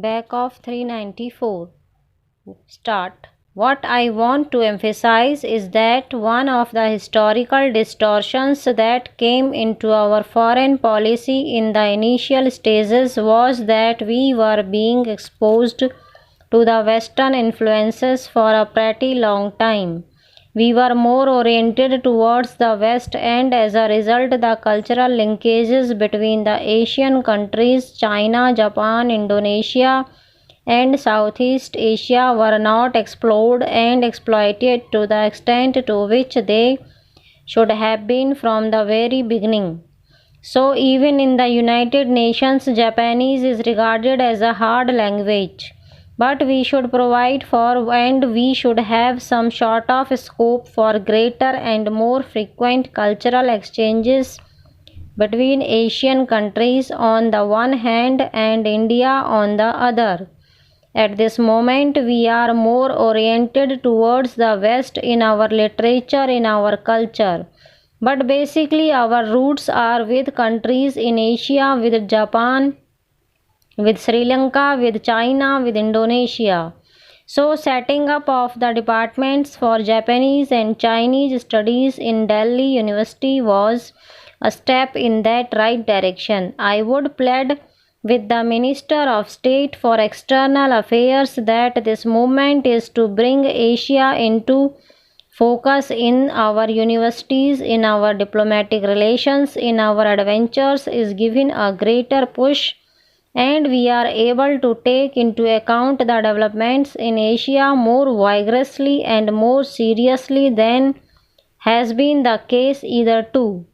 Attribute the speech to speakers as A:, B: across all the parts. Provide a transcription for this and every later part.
A: back of 394. Start. What I want to emphasize is that one of the historical distortions that came into our foreign policy in the initial stages was that we were being exposed to the Western influences for a pretty long time. We were more oriented towards the West, and as a result, the cultural linkages between the Asian countries, China, Japan, Indonesia, and Southeast Asia were not explored and exploited to the extent to which they should have been from the very beginning. So, even in the United Nations, Japanese is regarded as a hard language. But we should provide for and we should have some sort of scope for greater and more frequent cultural exchanges between Asian countries on the one hand and India on the other. At this moment, we are more oriented towards the West in our literature, in our culture. But basically, our roots are with countries in Asia, with Japan, with Sri Lanka, with China, with Indonesia. So, setting up of the departments for Japanese and Chinese studies in Delhi University was a step in that right direction. I would plead with the Minister of State for External Affairs that this movement is to bring Asia into focus in our universities, in our diplomatic relations, in our adventures is given a greater push, and we are able to take into account the developments in Asia more vigorously and more seriously than has been the case hitherto.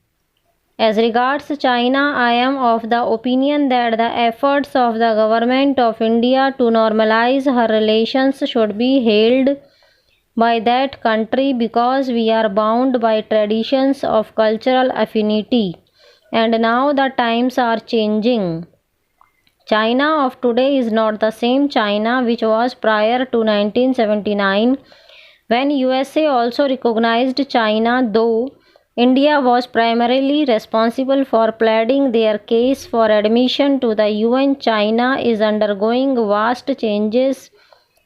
A: As regards China, I am of the opinion that the efforts of the government of India to normalize her relations should be hailed by that country because we are bound by traditions of cultural affinity, and now the times are changing. China of today is not the same China which was prior to 1979 when USA also recognized China, though India was primarily responsible for pleading their case for admission to the UN. China is undergoing vast changes,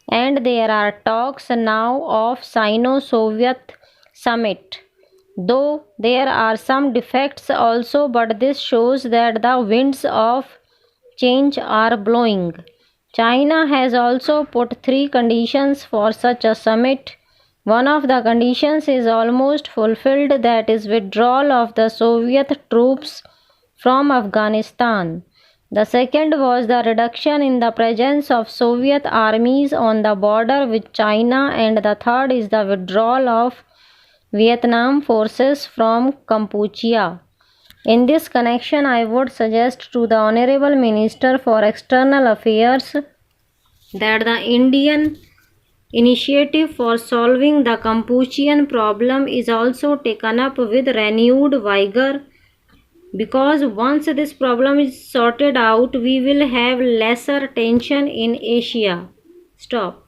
A: and there are talks now of Sino-Soviet summit. Though there are some defects also, but this shows that the winds of change are blowing. China has also put 3 conditions for such a summit. One of the conditions is almost fulfilled, that is withdrawal of the Soviet troops from Afghanistan. The second was the reduction in the presence of Soviet armies on the border with China, and the third is the withdrawal of Vietnam forces from Kampuchea. In this connection, I would suggest to the Honorable Minister for External Affairs that the Indian initiative for solving the Kampuchean problem is also taken up with renewed vigor, because once this problem is sorted out, we will have lesser tension in Asia. Stop.